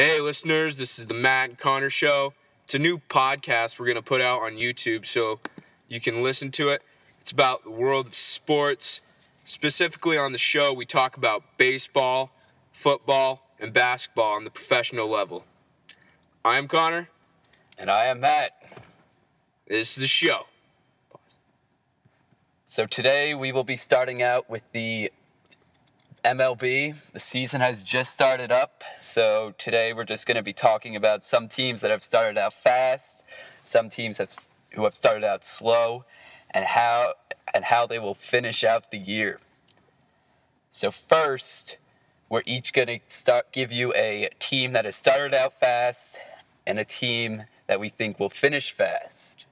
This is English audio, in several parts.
Hey listeners, this is the Matt and Connor Show. It's a new podcast we're going to put out on YouTube so you can listen to it. It's about the world of sports. Specifically on the show, we talk about baseball, football, and basketball on the professional level. I am Connor. And I am Matt. This is the show. So today we will be starting out with the MLB. The season has just started up, so today we're just going to be talking about some teams that have started out fast, some teams who have started out slow, and how they will finish out the year. So first, we're each going to give you a team that has started out fast and a team that we think will finish fast.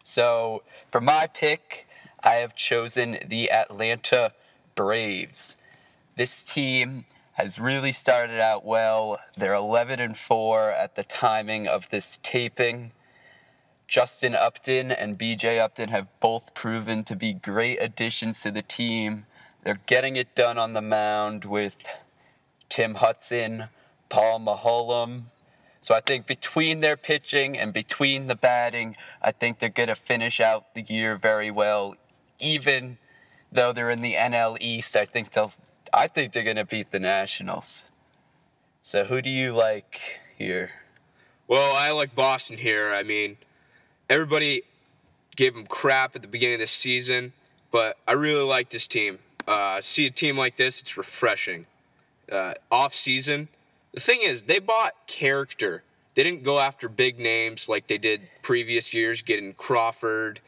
So for my pick, I have chosen the Atlanta Braves. This team has really started out well. They're 11-4 at the timing of this taping. Justin Upton and BJ Upton have both proven to be great additions to the team. They're getting it done on the mound with Tim Hudson, Paul Maholm. So I think between their pitching and between the batting, I think they're going to finish out the year very well. Even though they're in the NL East, I think they're going to beat the Nationals. So who do you like here? Well, I like Boston here. I mean, everybody gave them crap at the beginning of the season, but I really like this team. See a team like this, it's refreshing. Off-season, the thing is, they bought character. They didn't go after big names like they did previous years, getting Crawford,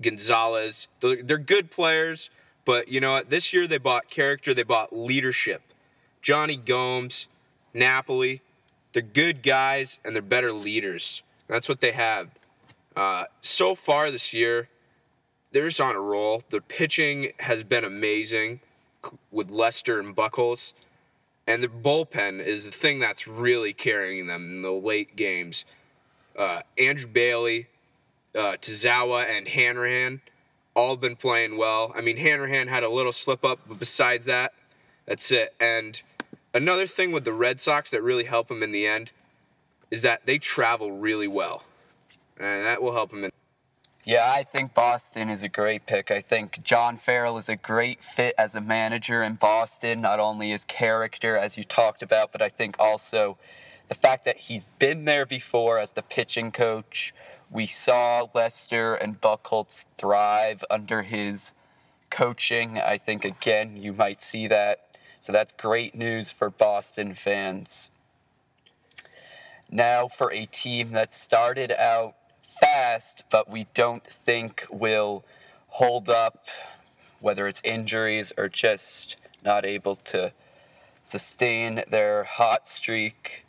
Gonzalez. They're good players, but you know what? This year they bought character. They bought leadership. Johnny Gomes, Napoli. They're good guys, and they're better leaders. That's what they have. So far this year, they're just on a roll. Their pitching has been amazing with Lester and Buchholz. And their bullpen is the thing that's really carrying them in the late games. Andrew Bailey, Tazawa, and Hanrahan all been playing well. I mean, Hanrahan had a little slip-up, but besides that, that's it. And another thing with the Red Sox that really help them in the end is that they travel really well. And that will help them in. Yeah, I think Boston is a great pick. I think John Farrell is a great fit as a manager in Boston, not only his character, as you talked about, but I think also the fact that he's been there before as the pitching coach. We saw Lester and Buchholz thrive under his coaching. I think, again, you might see that. So that's great news for Boston fans. Now for a team that started out fast, but we don't think will hold up, whether it's injuries or just not able to sustain their hot streak.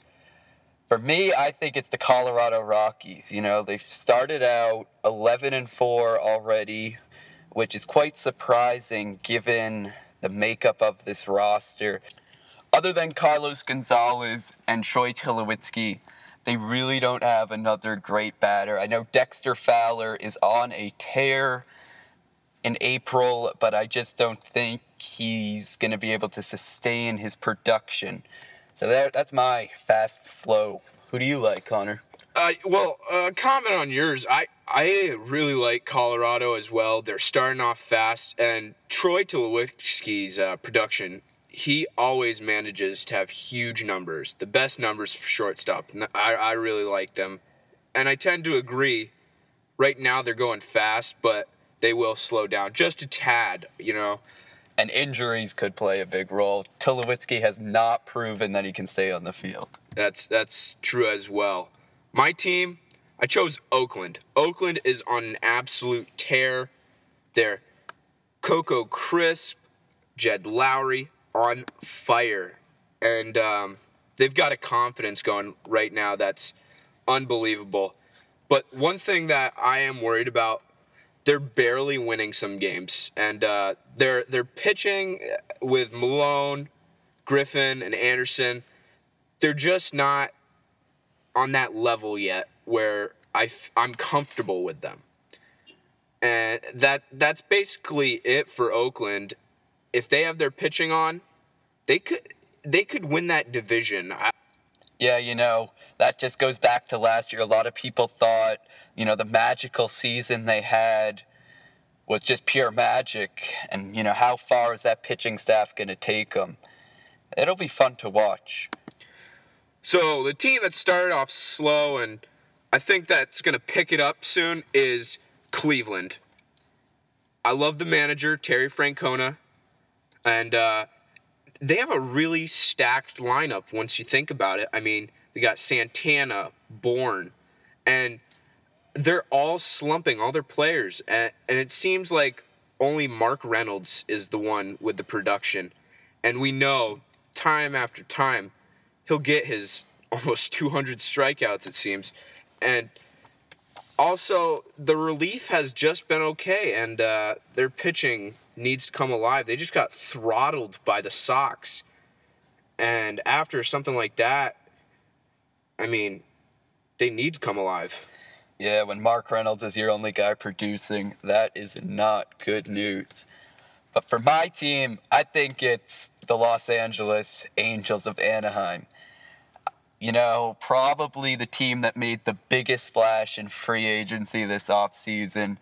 For me, I think it's the Colorado Rockies. You know, they've started out 11-4 already, which is quite surprising given the makeup of this roster. Other than Carlos Gonzalez and Troy Tulowitzki, they really don't have another great batter. I know Dexter Fowler is on a tear in April, but I just don't think he's going to be able to sustain his production. So that's my fast, slow. Who do you like, Connor? Comment on yours. I really like Colorado as well. They're starting off fast, and Troy Tulowitzki's production, he always manages to have huge numbers, the best numbers for shortstop. I really like them. And I tend to agree. Right now they're going fast, but they will slow down just a tad, you know. And injuries could play a big role. Tulowitzki has not proven that he can stay on the field. That's true as well. My team, I chose Oakland. Oakland is on an absolute tear. They're Coco Crisp, Jed Lowry, on fire. And they've got a confidence going right now that's unbelievable. But one thing that I am worried about, they're barely winning some games. And they're pitching with Malone, Griffin, and Anderson. They're just not on that level yet where I'm comfortable with them. And that's basically it for Oakland. If they have their pitching on, they could. they could win that division. Yeah, that just goes back to last year. A lot of people thought, the magical season they had was just pure magic. And, how far is that pitching staff going to take them? It'll be fun to watch. So the team that started off slow, and I think that's going to pick it up soon, is Cleveland. I love the manager, Terry Francona, and they have a really stacked lineup once you think about it. I mean, they got Santana, Bourne, and they're all slumping, all their players, and it seems like only Mark Reynolds is the one with the production. And we know, time after time, he'll get his almost 200 strikeouts, it seems. And also, the relief has just been okay, and their pitching needs to come alive. They just got throttled by the Sox. And after something like that, I mean, they need to come alive. Yeah, when Mark Reynolds is your only guy producing, that is not good news. But for my team, I think it's the Los Angeles Angels of Anaheim. Probably the team that made the biggest splash in free agency this offseason.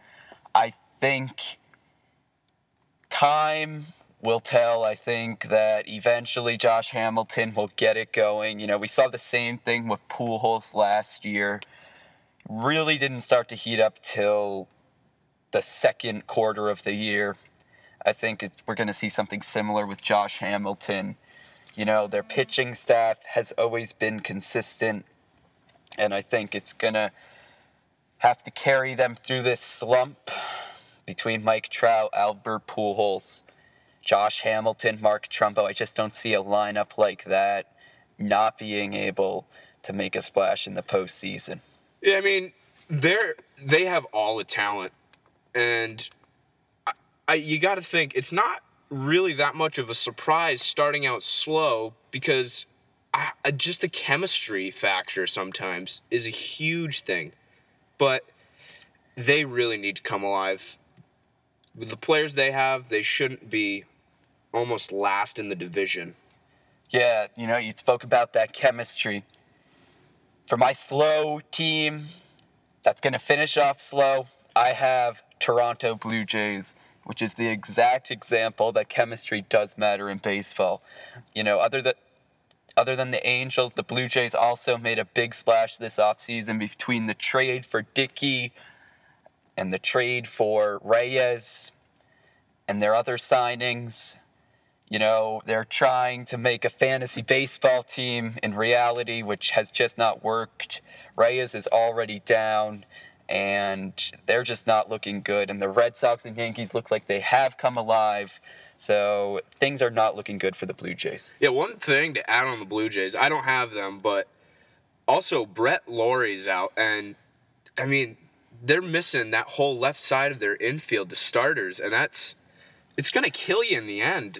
I think time will tell. I think that eventually Josh Hamilton will get it going. We saw the same thing with Pujols last year. Really didn't start to heat up till the second quarter of the year. I think we're going to see something similar with Josh Hamilton. Their pitching staff has always been consistent, and I think it's going to have to carry them through this slump between Mike Trout, Albert Pujols, Josh Hamilton, Mark Trumbo. I just don't see a lineup like that not being able to make a splash in the postseason. Yeah, I mean, they have all the talent, and you got to think it's not really that much of a surprise starting out slow, because just the chemistry factor sometimes is a huge thing. But they really need to come alive. With the players they have, they shouldn't be almost last in the division. Yeah, you spoke about that chemistry. For my slow team that's going to finish off slow, I have Toronto Blue Jays, which is the exact example that chemistry does matter in baseball. Other than the Angels, the Blue Jays also made a big splash this offseason between the trade for Dickey and the trade for Reyes and their other signings. They're trying to make a fantasy baseball team in reality, which has just not worked. Reyes is already down, and they're just not looking good. And the Red Sox and Yankees look like they have come alive. So things are not looking good for the Blue Jays. Yeah, one thing to add on the Blue Jays, I don't have them, but also Brett Lawrie's out. And, I mean, they're missing that whole left side of their infield, the starters, and it's going to kill you in the end.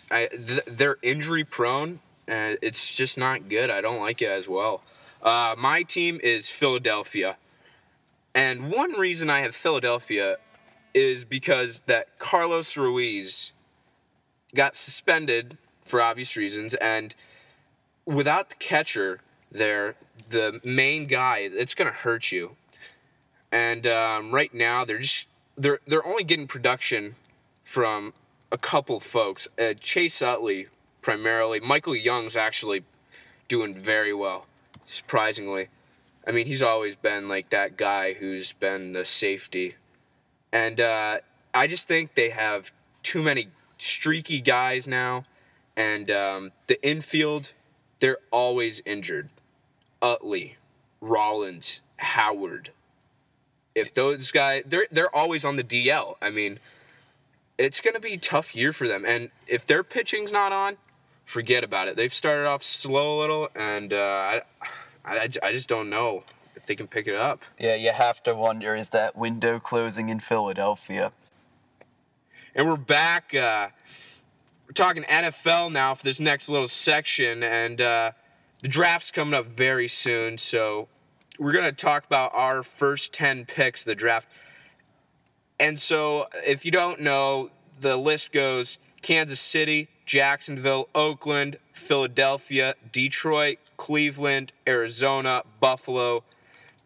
They're injury prone, and it's just not good. I don't like it as well. My team is Philadelphia. And one reason I have Philadelphia is because that Carlos Ruiz got suspended for obvious reasons, and without the catcher there, the main guy, it's going to hurt you. And right now, they're only getting production from a couple folks. Chase Utley, primarily. Michael Young's actually doing very well, surprisingly. I mean, he's always been like that guy who's been the safety. And I just think they have too many streaky guys now. And the infield, they're always injured. Utley, Rollins, Howard. If those guys, they're always on the DL. I mean, it's going to be a tough year for them. And if their pitching's not on, forget about it. They've started off slow a little, and I just don't know if they can pick it up. Yeah, you have to wonder, is that window closing in Philadelphia? And we're back. We're talking NFL now for this next little section, and the draft's coming up very soon, so we're going to talk about our first 10 picks of the draft. And so, if you don't know, the list goes Kansas City, Jacksonville, Oakland, Philadelphia, Detroit, Cleveland, Arizona, Buffalo,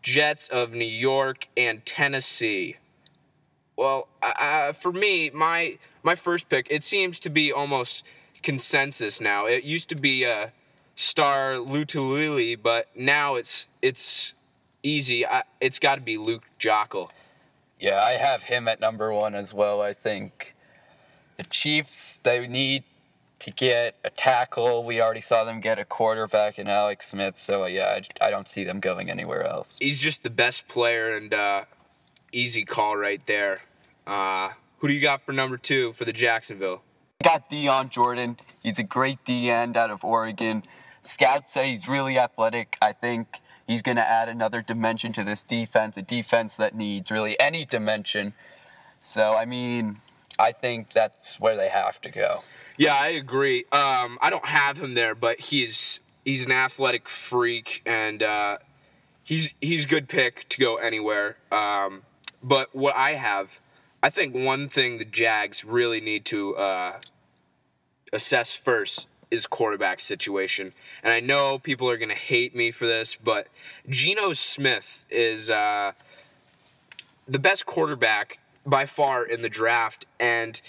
Jets of New York, and Tennessee. Well, for me, my first pick, it seems to be almost consensus now. It used to be Star Lutulili, but now it's easy. It's got to be Luke Joeckel. Yeah, I have him at number 1 as well. I think the Chiefs, they need to get a tackle. We already saw them get a quarterback in Alex Smith, so yeah, I don't see them going anywhere else. He's just the best player, and easy call right there. Who do you got for number 2 for the Jacksonville? I got Dion Jordan. He's a great D-end out of Oregon. Scouts say he's really athletic. I think he's going to add another dimension to this defense, a defense that needs really any dimension. So, I mean, I think that's where they have to go. Yeah, I agree. I don't have him there, but he's an athletic freak, and he's a good pick to go anywhere. But what I think one thing the Jags really need to assess first is quarterback situation. And I know people are going to hate me for this, but Geno Smith is the best quarterback by far in the draft, and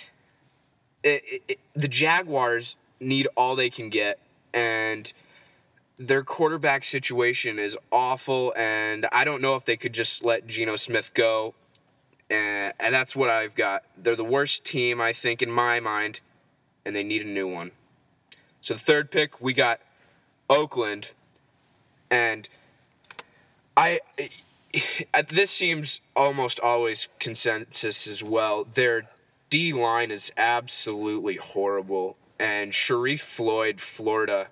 the Jaguars need all they can get, and their quarterback situation is awful, and I don't know if they could just let Geno Smith go, and that's what I've got. They're the worst team, I think, in my mind, and they need a new one. So the third pick, we got Oakland, and this seems almost always consensus as well. Their D-line is absolutely horrible, and Sharif Floyd, Florida,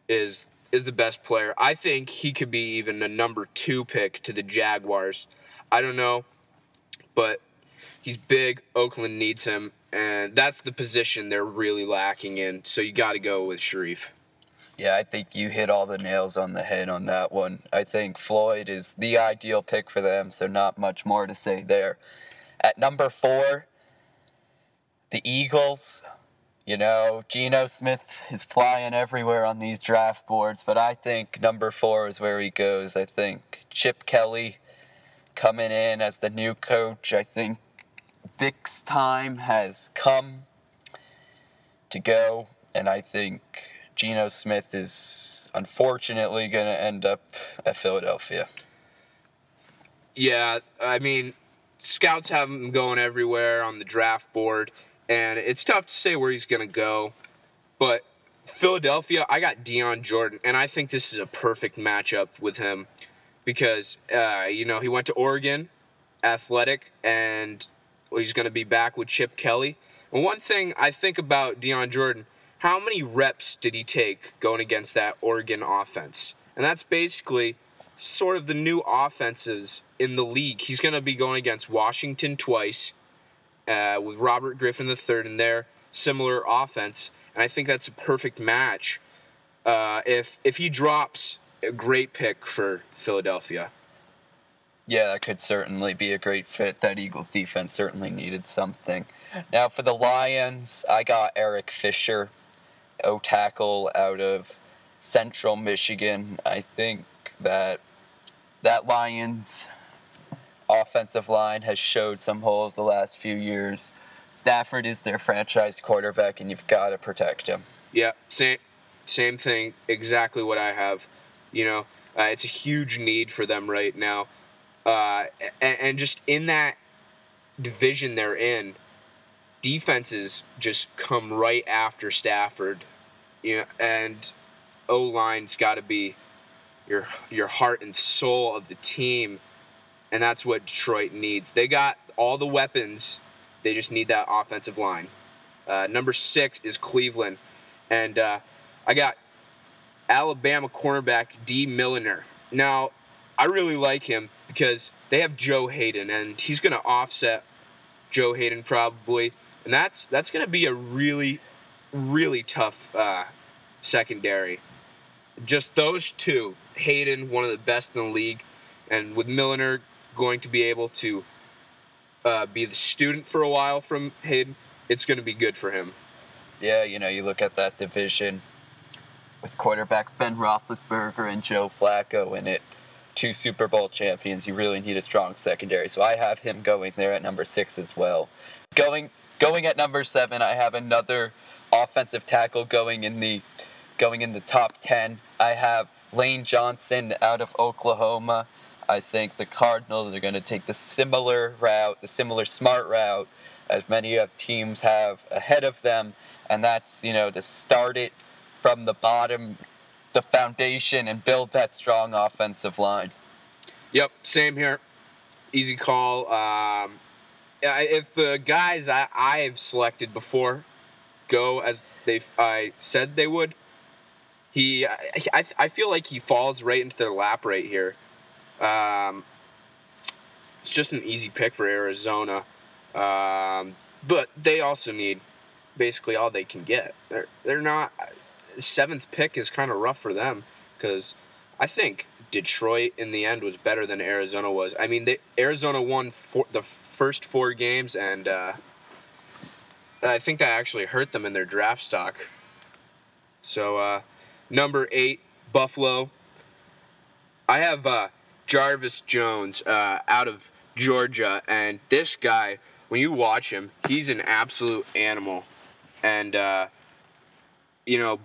is the best player. I think he could be even a number 2 pick to the Jaguars. I don't know, but he's big. Oakland needs him, and that's the position they're really lacking in, so you got to go with Sharif. Yeah, I think you hit all the nails on the head on that one. I think Floyd is the ideal pick for them, so not much more to say there. At number 4, the Eagles. You know, Geno Smith is flying everywhere on these draft boards, but I think number 4 is where he goes. I think Chip Kelly coming in as the new coach. I think Vic's time has come to go, and I think Geno Smith is unfortunately going to end up at Philadelphia. Yeah, I mean, scouts have him going everywhere on the draft board, and it's tough to say where he's going to go. But Philadelphia, I got Dion Jordan, and I think this is a perfect matchup with him because, he went to Oregon, athletic, and he's going to be back with Chip Kelly. And one thing I think about Dion Jordan, how many reps did he take going against that Oregon offense? And that's basically sort of the new offenses in the league. He's going to be going against Washington twice with Robert Griffin III in their similar offense. And I think that's a perfect match if he drops a great pick for Philadelphia. Yeah, that could certainly be a great fit. That Eagles defense certainly needed something. Now for the Lions, I got Eric Fisher, O-tackle out of Central Michigan. I think that Lions offensive line has showed some holes the last few years. Stafford is their franchise quarterback, and you've got to protect him. Yeah, same thing, exactly what I have. It's a huge need for them right now. And just in that division they're in, defenses just come right after Stafford. And O-line's got to be your heart and soul of the team, and that's what Detroit needs. They got all the weapons. They just need that offensive line. Number 6 is Cleveland, and I got Alabama cornerback D. Milliner. Now, I really like him because they have Joe Hayden, and he's going to offset Joe Hayden probably, and that's going to be a really, really tough secondary. Just those two, Hayden, one of the best in the league, and with Milliner going to be able to be the student for a while from Hayden, it's going to be good for him. Yeah, you look at that division with quarterbacks Ben Roethlisberger and Joe Flacco in it, 2 Super Bowl champions. You really need a strong secondary. So I have him going there at number 6 as well. Going at number 7, I have another offensive tackle going in the top 10. I have Lane Johnson out of Oklahoma. I think the Cardinals are going to take the similar smart route as many of teams have ahead of them, and that's, to start it from the bottom, the foundation, and build that strong offensive line. Yep, same here. Easy call. If the guys I've selected before go as I said they would, I feel like he falls right into their lap right here. It's just an easy pick for Arizona, but they also need basically all they can get. They're not. 7th pick is kind of rough for them because I think Detroit in the end was better than Arizona was. I mean, Arizona won the first 4 games, and I think that actually hurt them in their draft stock. So, number 8, Buffalo. I have Jarvis Jones out of Georgia, and this guy, when you watch him, he's an absolute animal. And,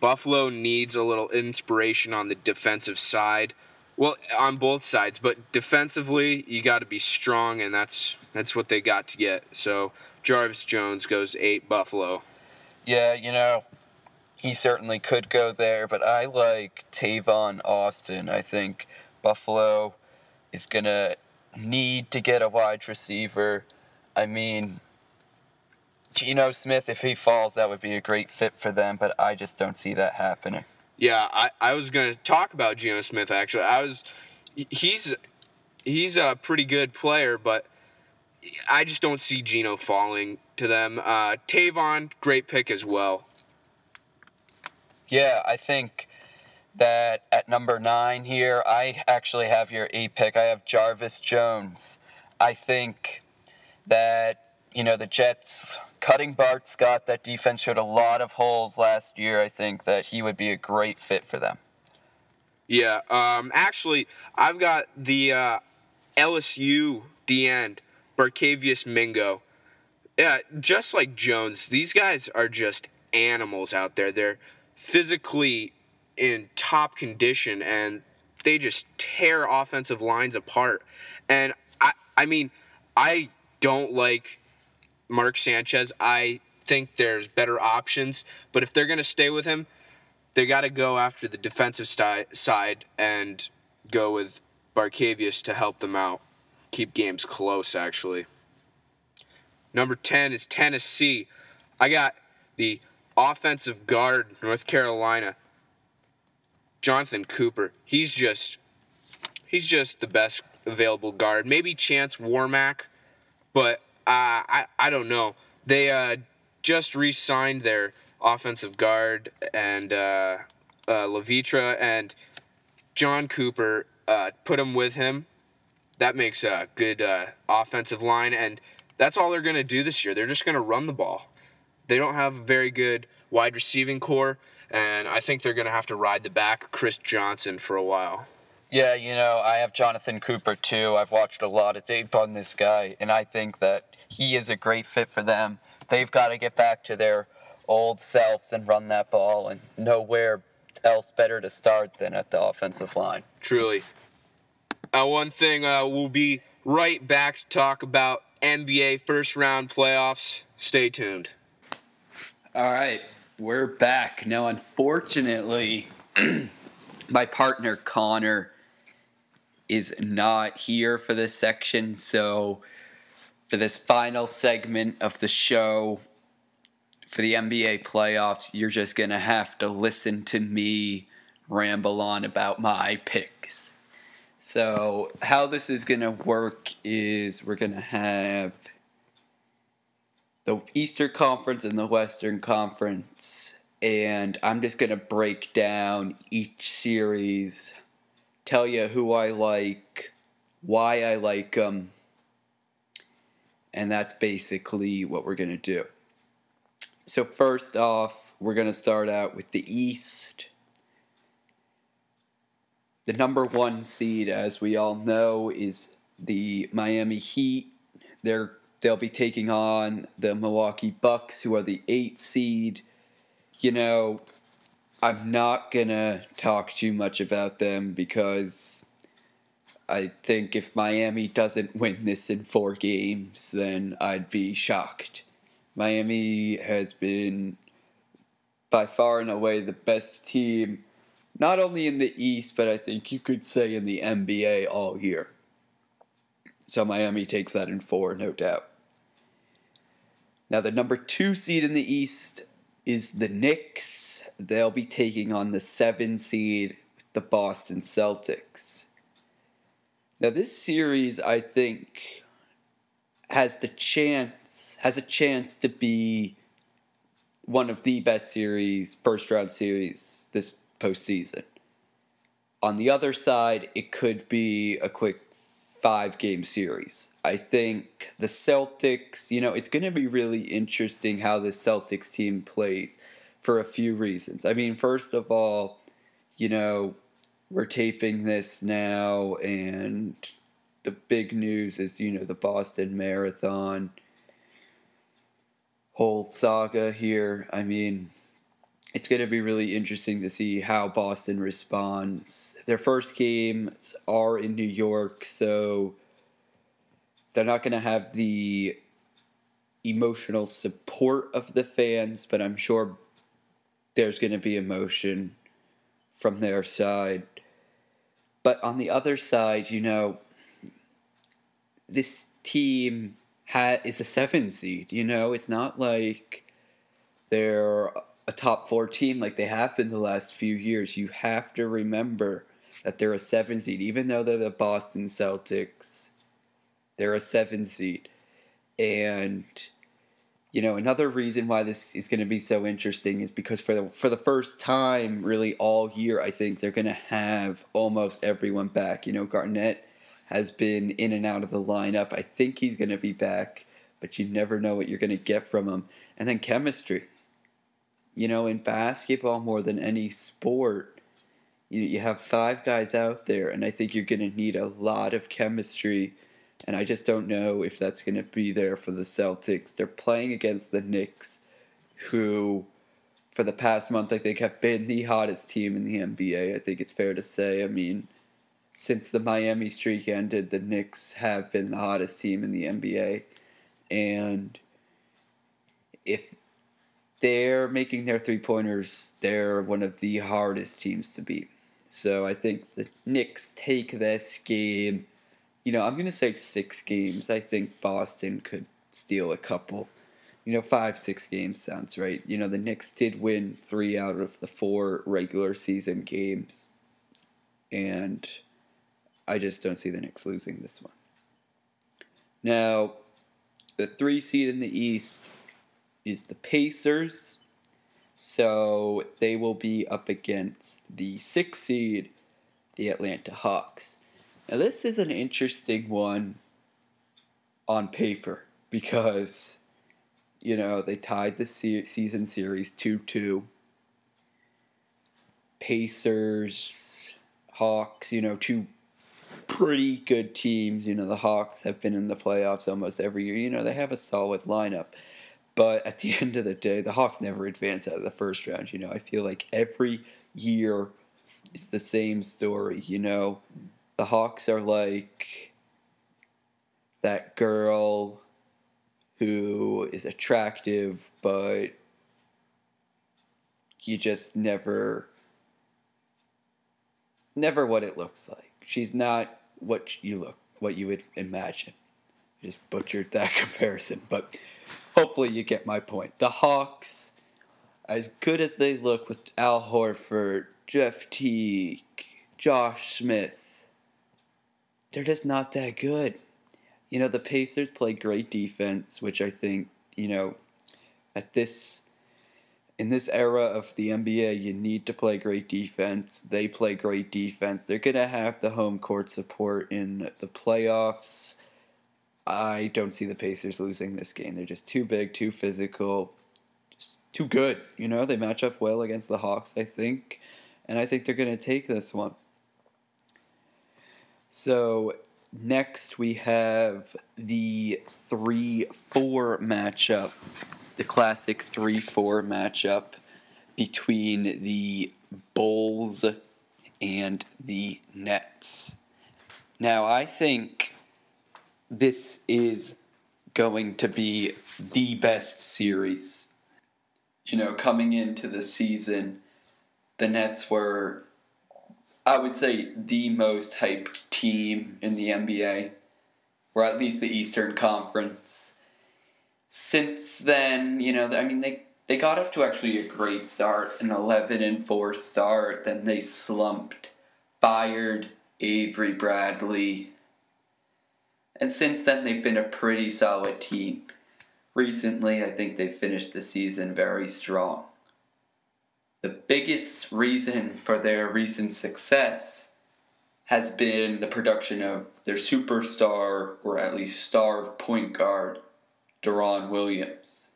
Buffalo needs a little inspiration on the defensive side. Well, on both sides, but defensively, you got to be strong, and that's what they got to get. So, Jarvis Jones goes 8, Buffalo. Yeah, he certainly could go there, but I like Tavon Austin. I think Buffalo is going to need to get a wide receiver. I mean, Geno Smith, if he falls, that would be a great fit for them, but I just don't see that happening. Yeah, I was going to talk about Geno Smith, actually. He's a pretty good player, but I just don't see Geno falling to them. Tavon, great pick as well. Yeah, I think that at number 9 here, I actually have your 8 pick. I have Jarvis Jones. I think that, the Jets cutting Bart Scott, that defense showed a lot of holes last year. I think that he would be a great fit for them. Yeah, actually, I've got the LSU D-end, Barkevious Mingo. Yeah, just like Jones, these guys are just animals out there. They're physically in top condition, and they just tear offensive lines apart. And, I don't like Mark Sanchez. I think there's better options, but if they're going to stay with him, they got to go after the defensive side and go with Barkevious to help them out. Keep games close, actually. Number 10 is Tennessee. I got the offensive guard, North Carolina, Jonathan Cooper. He's just the best available guard. Maybe Chance Warmack, but I don't know. They just re-signed their offensive guard and Levitra, and John Cooper put him with him. That makes a good offensive line, and that's all they're going to do this year. They're just going to run the ball. They don't have a very good wide receiving core, and I think they're going to have to ride the back of Chris Johnson for a while. Yeah, I have Jonathan Cooper too. I've watched a lot of tape on this guy, and I think that he is a great fit for them. They've got to get back to their old selves and run that ball, and nowhere else better to start than at the offensive line. Truly. One thing, we'll be right back to talk about NBA first-round playoffs. Stay tuned. All right, we're back. Now, unfortunately, my partner Connor is not here for this section, so for this final segment of the show, for the NBA playoffs, you're just going to have to listen to me ramble on about my picks. So how this is going to work is we're going to have the Eastern Conference and the Western Conference, and I'm just going to break down each series, tell you who I like, why I like them, and that's basically what we're going to do. So first off, we're going to start out with the East. The number 1 seed, as we all know, is the Miami Heat. They'll be taking on the Milwaukee Bucks, who are the 8th seed. You know, I'm not going to talk too much about them because I think if Miami doesn't win this in 4 games, then I'd be shocked. Miami has been by far and away the best team, not only in the East, but I think you could say in the NBA all year. So Miami takes that in 4, no doubt. Now the number 2 seed in the East is the Knicks. They'll be taking on the 7 seed, the Boston Celtics. Now this series, I think, has a chance to be one of the best first round series this postseason. On the other side, it could be a quick 5-game series. I think the Celtics, it's going to be really interesting how the Celtics team plays for a few reasons. I mean, first of all, we're taping this now, and the big news is, the Boston Marathon whole saga here. I mean, it's going to be really interesting to see how Boston responds. Their first games are in New York, so they're not going to have the emotional support of the fans, but I'm sure there's going to be emotion from their side. But on the other side, this team is a 7 seed. It's not like they're a top 4 team like they have been the last few years. You have to remember that they're a 7 seed. Even though they're the Boston Celtics, they're a 7 seed. And, another reason why this is going to be so interesting is because for the first time really all year, I think they're going to have almost everyone back. Garnett has been in and out of the lineup. I think he's going to be back, but you never know what you're going to get from him. And then chemistry. In basketball, more than any sport, you have 5 guys out there, and I think you're going to need a lot of chemistry, and I just don't know if that's going to be there for the Celtics. They're playing against the Knicks, who, for the past month, I think have been the hottest team in the NBA. I think it's fair to say. I mean, since the Miami streak ended, the Knicks have been the hottest team in the NBA. And if they're making their 3-pointers, they're one of the hardest teams to beat. So I think the Knicks take this game. I'm going to say 6 games. I think Boston could steal a couple. 5-6 games sounds right. The Knicks did win 3 out of the 4 regular season games. And I just don't see the Knicks losing this one. Now, the 3 seed in the East is the Pacers. So they will be up against the 6 seed, the Atlanta Hawks. Now, this is an interesting one on paper because, they tied the season series 2-2. Pacers, Hawks, 2 pretty good teams. The Hawks have been in the playoffs almost every year. They have a solid lineup. But at the end of the day, the Hawks never advance out of the first round. I feel like every year it's the same story. The Hawks are like that girl who is attractive, but you just never what it looks like. She's not what you would imagine. I just butchered that comparison, but hopefully you get my point. The Hawks, as good as they look with Al Horford, Jeff Teague, Josh Smith, they're just not that good. The Pacers play great defense, which I think, in this era of the NBA, you need to play great defense. They play great defense. They're going to have the home court support in the playoffs. I don't see the Pacers losing this game. They're just too big, too physical. Just too good. They match up well against the Hawks, I think, and I think they're going to take this one. So next we have the 3-4 matchup, the classic 3-4 matchup between the Bulls and the Nets. Now, I think this is going to be the best series. Coming into the season, the Nets were, I would say, the most hyped team in the NBA, or at least the Eastern Conference. Since then, they got off to actually a great start, an 11-4 start. Then they slumped, fired Avery Bradley, and since then they've been a pretty solid team. Recently, I think they finished the season very strong. The biggest reason for their recent success has been the production of their superstar, or at least star point guard, Deron Williams.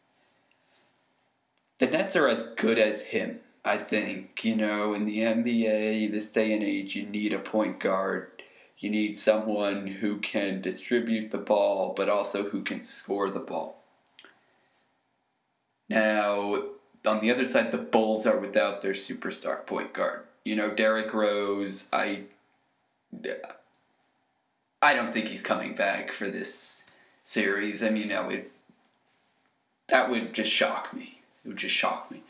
The Nets are as good as him, I think. In the NBA, this day and age, you need a point guard. You need someone who can distribute the ball, but also who can score the ball. Now, on the other side, the Bulls are without their superstar point guard. Derrick Rose, I don't think he's coming back for this series. That would just shock me. It would just shock me.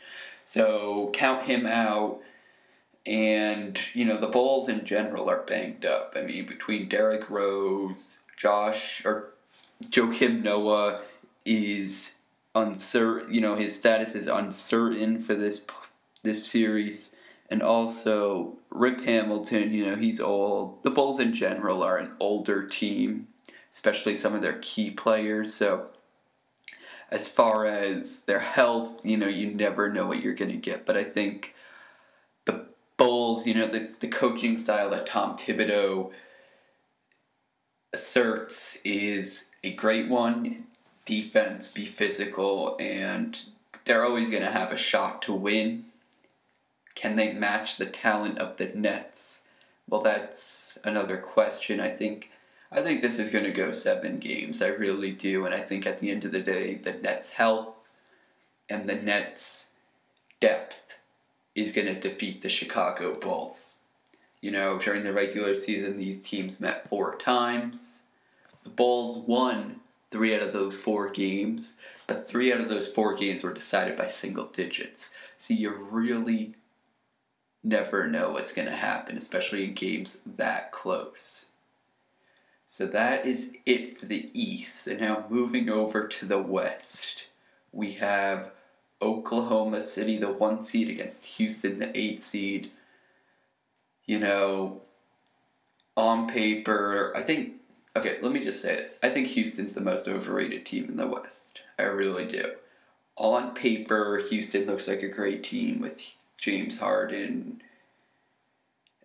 So count him out. And, the Bulls in general are banged up. Between Derrick Rose, Joakim Noah is uncertain. His status is uncertain for this series. And also, Rip Hamilton, he's old. The Bulls in general are an older team, especially some of their key players. So, as far as their health, you never know what you're going to get. But I think the Bulls, the coaching style that Tom Thibodeau asserts is a great one. Defense, be physical, and they're always going to have a shot to win. Can they match the talent of the Nets? Well, that's another question. I think this is going to go 7 games. I really do. And I think at the end of the day, the Nets' health and the Nets' depth is going to defeat the Chicago Bulls. During the regular season, these teams met 4 times. The Bulls won 3 out of those 4 games, but 3 out of those 4 games were decided by single digits. So you really never know what's going to happen, especially in games that close. So that is it for the East. And now moving over to the West, we have Oklahoma City, the 1 seed, against Houston, the 8 seed. On paper, let me just say this. I think Houston's the most overrated team in the West. I really do. On paper, Houston looks like a great team with James Harden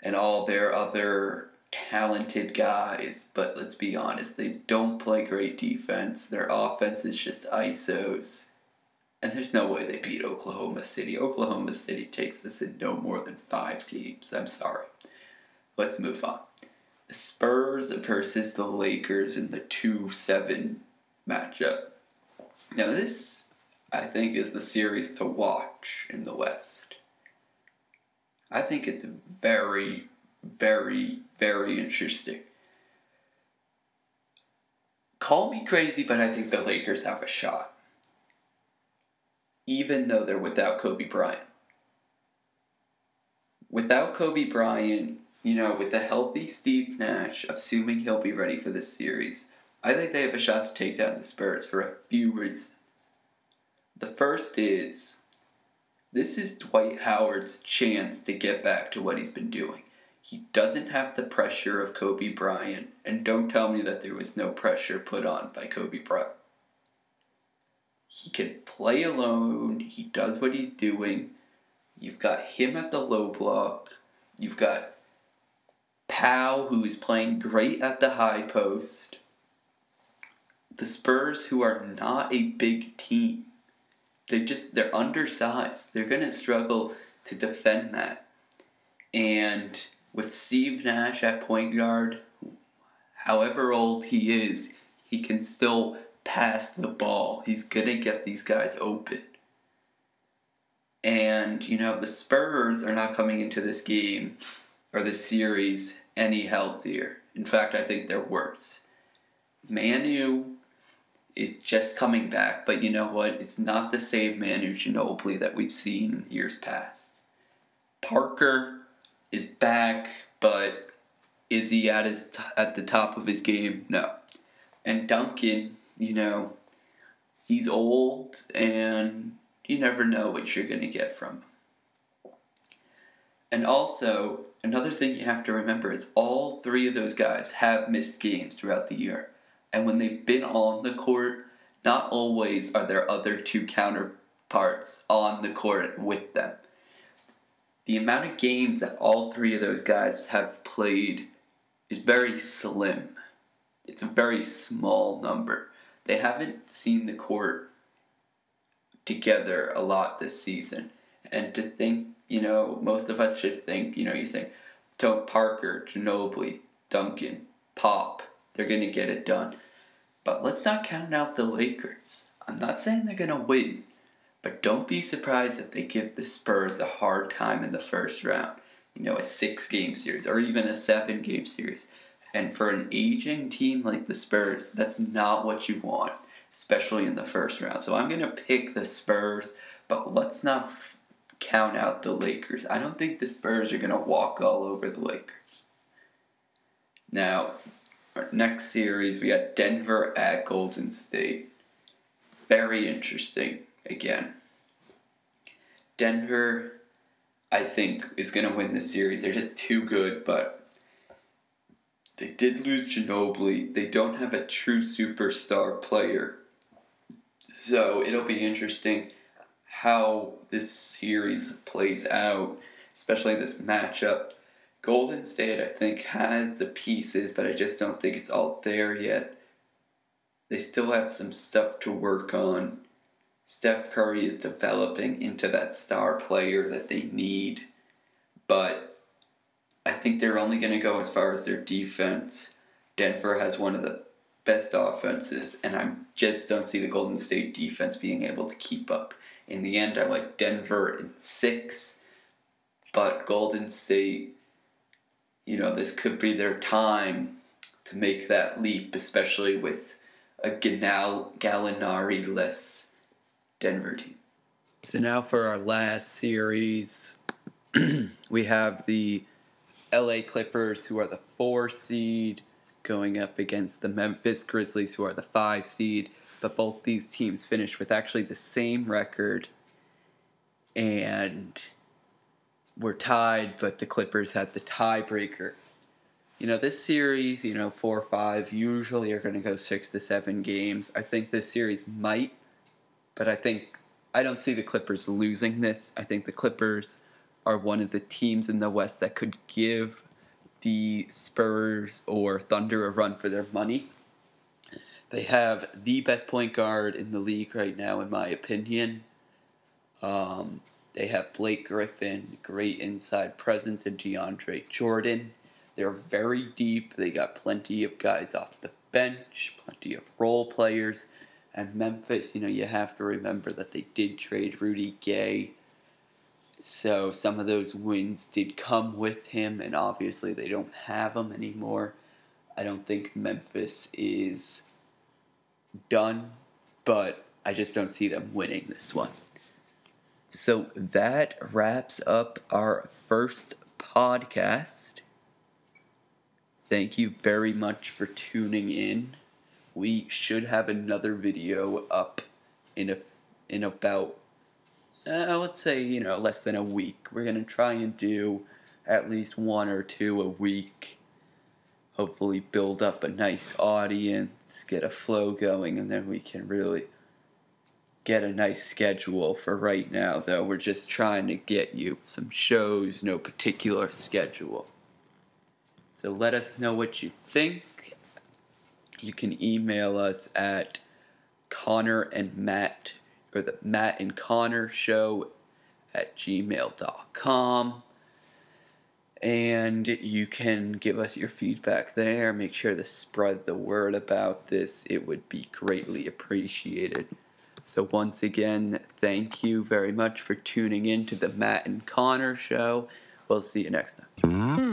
and all their other talented guys, but let's be honest, they don't play great defense. Their offense is just ISOs, and there's no way they beat Oklahoma City. Oklahoma City takes this in no more than 5 games. I'm sorry. Let's move on. The Spurs versus the Lakers in the 2-7 matchup. Now this, I think, is the series to watch in the West. I think it's very, very, very interesting. Call me crazy, but I think the Lakers have a shot. Even though they're without Kobe Bryant. Without Kobe Bryant, with a healthy Steve Nash, assuming he'll be ready for this series, I think they have a shot to take down the Spurs for a few reasons. The first is, this is Dwight Howard's chance to get back to what he's been doing. He doesn't have the pressure of Kobe Bryant, and don't tell me that there was no pressure put on by Kobe Bryant. He can play alone, he does what he's doing. You've got him at the low block. You've got Powell, who is playing great at the high post. The Spurs, who are not a big team, they're undersized. They're going to struggle to defend that. And with Steve Nash at point guard, however old he is, he can still pass the ball. He's going to get these guys open. And, the Spurs are not coming into this game or this series any healthier. In fact, I think they're worse. Manu is just coming back, but you know what? It's not the same Manu Ginobili that we've seen in years past. Parker is back, but is he at the top of his game? No. And Duncan, he's old, and you never know what you're going to get from him. And also, another thing you have to remember is all three of those guys have missed games throughout the year. And when they've been on the court, not always are there other two counterparts on the court with them. The amount of games that all three of those guys have played is very slim. It's a very small number. They haven't seen the court together a lot this season. And to think, most of us just think, you think, Parker, Ginobili, Duncan, Pop, they're going to get it done. But let's not count out the Lakers. I'm not saying they're going to win, but don't be surprised if they give the Spurs a hard time in the first round. A 6-game series or even a 7-game series. And for an aging team like the Spurs, that's not what you want, especially in the first round. So I'm going to pick the Spurs, but let's not count out the Lakers. I don't think the Spurs are going to walk all over the Lakers. Now, our next series, we got Denver at Golden State. Very interesting, again. Denver, I think, is going to win this series. They're just too good, but they did lose Ginobili. They don't have a true superstar player. So it'll be interesting how this series plays out, especially this matchup. Golden State, I think, has the pieces, but I just don't think it's all there yet. They still have some stuff to work on. Steph Curry is developing into that star player that they need, but I think they're only going to go as far as their defense. Denver has one of the best offenses, and I just don't see the Golden State defense being able to keep up. In the end, I like Denver in 6, but Golden State, this could be their time to make that leap, especially with a Gallinari-less Denver team. So now for our last series, we have the LA Clippers, who are the 4 seed, going up against the Memphis Grizzlies, who are the 5 seed. But both these teams finished with actually the same record, and were tied, but the Clippers had the tiebreaker. This series, 4 or 5 usually are going to go 6 to 7 games. I think this series might, but I don't see the Clippers losing this. I think the Clippers are one of the teams in the West that could give the Spurs or Thunder a run for their money. They have the best point guard in the league right now, in my opinion. They have Blake Griffin, great inside presence, and DeAndre Jordan. They're very deep. They got plenty of guys off the bench, plenty of role players. And Memphis, you have to remember that they did trade Rudy Gay. So some of those wins did come with him, and obviously they don't have him anymore. I don't think Memphis is done, but I just don't see them winning this one. So that wraps up our first podcast. Thank you very much for tuning in. We should have another video up in about, let's say, less than a week. We're going to try and do at least 1 or 2 a week. Hopefully build up a nice audience, get a flow going, and then we can really get a nice schedule. For right now, though, we're just trying to get you some shows, no particular schedule. So let us know what you think. You can email us at Connor and Matt, or the Matt and Connor Show at gmail.com. And you can give us your feedback there. Make sure to spread the word about this. It would be greatly appreciated. So once again, thank you very much for tuning in to the Matt and Connor Show. We'll see you next time.